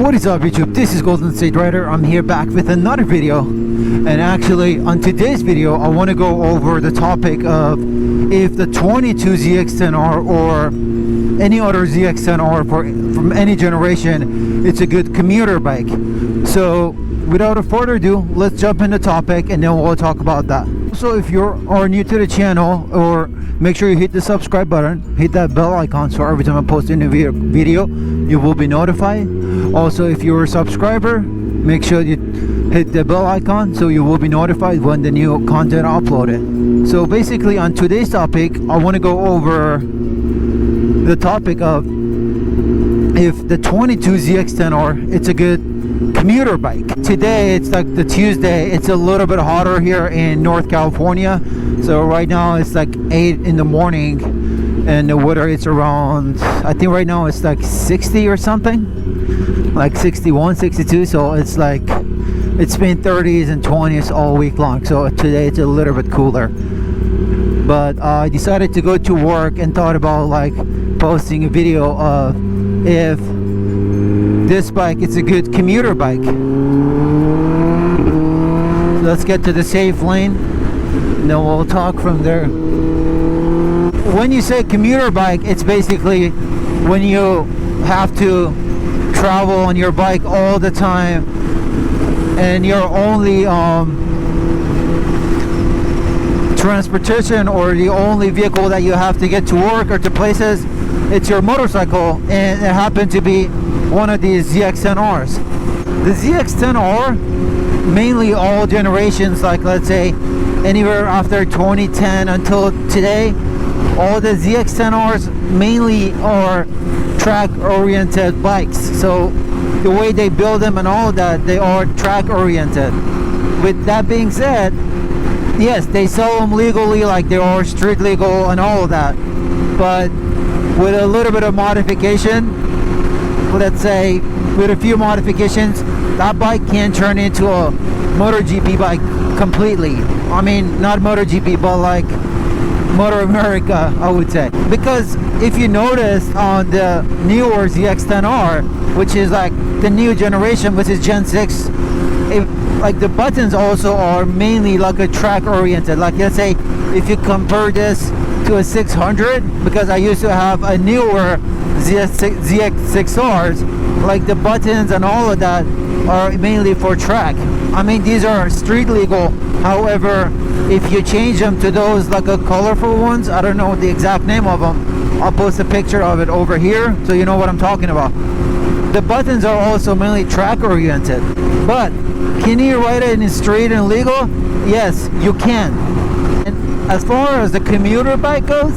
What is up YouTube, this is Golden State Rider. I'm here back with another video, and actually on today's video I want to go over the topic of if the 22 ZX-10R or any other ZX-10R from any generation, it's a good commuter bike. So without further ado, let's jump into the topic and then we'll talk about that. So if you are new to the channel, or make sure you hit the subscribe button, hit that bell icon so every time I post a new video you will be notified. Also, if you're a subscriber, make sure you hit the bell icon so you will be notified when the new content is uploaded. So basically on today's topic, I want to go over the topic of if the 22 ZX-10R, it's a good commuter bike. Today it's like the Tuesday, it's a little bit hotter here in North California. So right now it's like 8 in the morning and the weather is around, I think right now it's like 60 or something, like 61, 62. So it's like, it's been 30s and 20s all week long. So today it's a little bit cooler. But I decided to go to work and thought about like posting a video of if this bike, it's a good commuter bike. Let's get to the safe lane and then we'll talk from there. When you say commuter bike, it's basically when you have to travel on your bike all the time and your only transportation or the only vehicle that you have to get to work or to places, it's your motorcycle, and it happened to be one of these ZX-10Rs. The ZX-10R, mainly all generations, like let's say anywhere after 2010 until today, all the ZX-10Rs mainly are track oriented bikes. So the way they build them and all of that, they are track oriented. With that being said, yes, they sell them legally, like they are street legal and all of that, but with a little bit of modification, let's say with a few modifications, that bike can turn into a MotoGP bike completely. I mean, not MotoGP, but like Motor America, I would say. Because if you notice on the newer ZX-10R, which is like the new generation, which is Gen 6, like the buttons also are mainly like a track oriented. Like let's say if you compare this to a 600, because I used to have a newer ZX-6Rs, like the buttons and all of that are mainly for track. I mean, these are street legal. However, if you change them to those like a colorful ones, I don't know the exact name of them, I'll post a picture of it over here so you know what I'm talking about. The buttons are also mainly track oriented. But can you ride it in street and legal? Yes, you can. And as far as the commuter bike goes,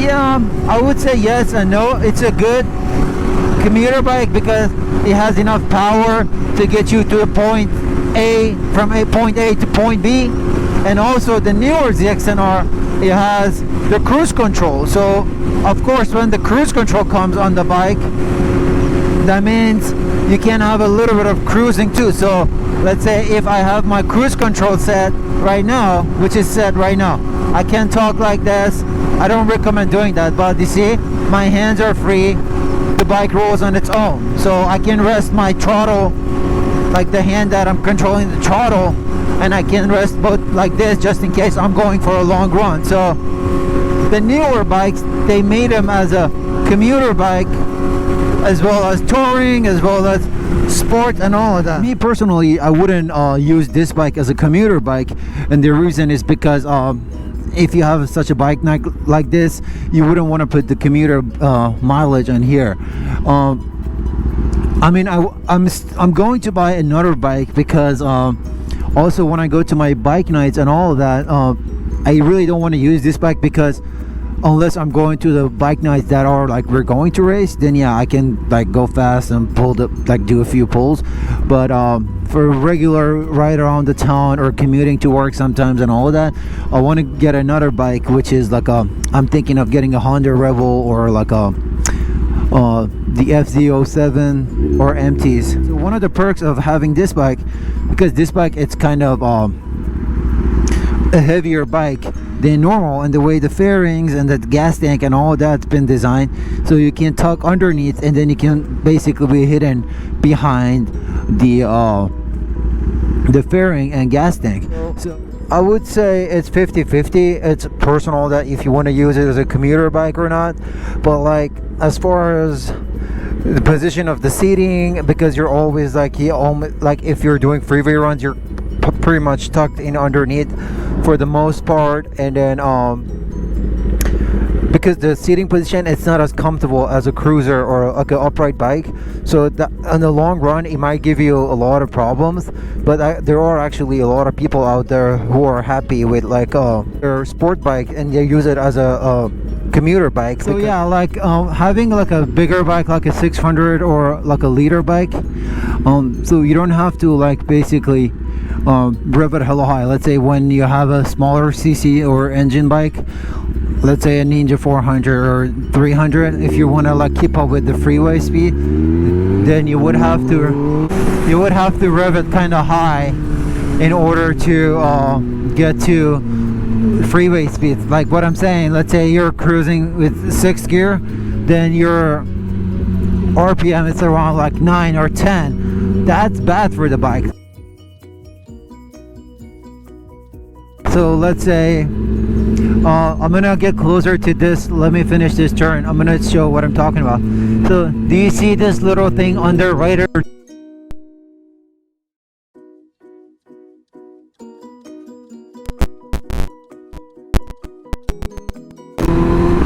yeah, I would say yes and no. It's a good commuter bike because it has enough power to get you to a point A, from point A to point B. And also the newer ZX-10R, it has the cruise control. So of course when the cruise control comes on the bike, that means you can have a little bit of cruising too. So let's say if I have my cruise control set right now, which is set right now, I can talk like this. I don't recommend doing that, but you see, my hands are free, the bike rolls on its own. So I can rest my throttle, like the hand that I'm controlling the throttle, and I can rest both like this just in case I'm going for a long run. So the newer bikes, they made them as a commuter bike, as well as touring, as well as sport and all of that. Me personally, I wouldn't use this bike as a commuter bike, and the reason is because if you have such a bike like this, you wouldn't want to put the commuter mileage on here. I mean, I'm going to buy another bike because also when I go to my bike nights and all of that, I really don't want to use this bike, because unless I'm going to the bike nights that are like we're going to race, then yeah, I can like go fast and pull the, like do a few pulls. But for regular ride around the town or commuting to work sometimes and all of that, I want to get another bike, which is like I'm thinking of getting a Honda Rebel or like the FZ07 or MTs. So one of the perks of having this bike, because this bike, it's kind of a heavier bike, than normal, and the way the fairings and the gas tank and all that's been designed, so you can tuck underneath and then you can basically be hidden behind the fairing and gas tank. So I would say it's 50-50. It's personal that if you want to use it as a commuter bike or not. But like as far as the position of the seating, because you're always like if you're doing freeway runs, you're pretty much tucked in underneath for the most part, and then because the seating position, it's not as comfortable as a cruiser or like an upright bike, so that in the long run it might give you a lot of problems. But there are actually a lot of people out there who are happy with like their sport bike and they use it as a commuter bike. So yeah, like having like a bigger bike like a 600 or like a liter bike, so you don't have to like basically rev it hella high. Let's say when you have a smaller cc or engine bike, let's say a Ninja 400 or 300, if you want to like keep up with the freeway speed, then you would have to rev it kind of high in order to get to freeway speed. Like what I'm saying, let's say you're cruising with 6th gear, then your RPM is around like 9 or 10. That's bad for the bike. So let's say I'm gonna get closer to this. Let me finish this turn. I'm gonna show what I'm talking about. So do you see this little thing under rider?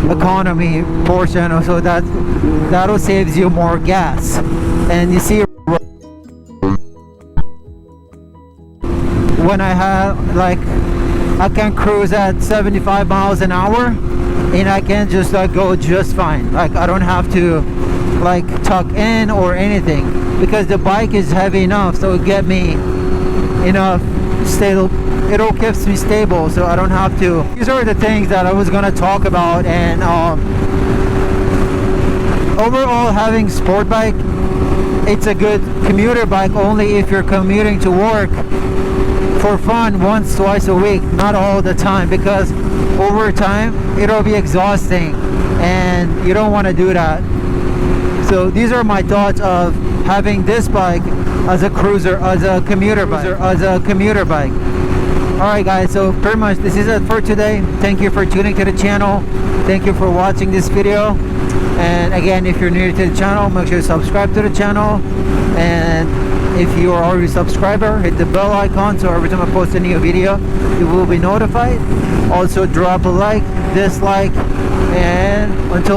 Economy portion, so that'll saves you more gas. And you see when I have like I can cruise at 75 miles an hour and I can just like go just fine. Like I don't have to like tuck in or anything because the bike is heavy enough, so it get me enough stable. It all keeps me stable, so I don't have to. These are the things that I was gonna talk about. And overall, having sport bike, it's a good commuter bike only if you're commuting to work for fun once, twice a week, not all the time, because over time it'll be exhausting and you don't want to do that. So these are my thoughts of having this bike as a cruiser, as a commuter bike. Alright guys, so pretty much this is it for today. Thank you for tuning to the channel. Thank you for watching this video. And again, if you're new to the channel, make sure to subscribe to the channel. And if you are already a subscriber, hit the bell icon so every time I post a new video, you will be notified. Also drop a like, dislike, and until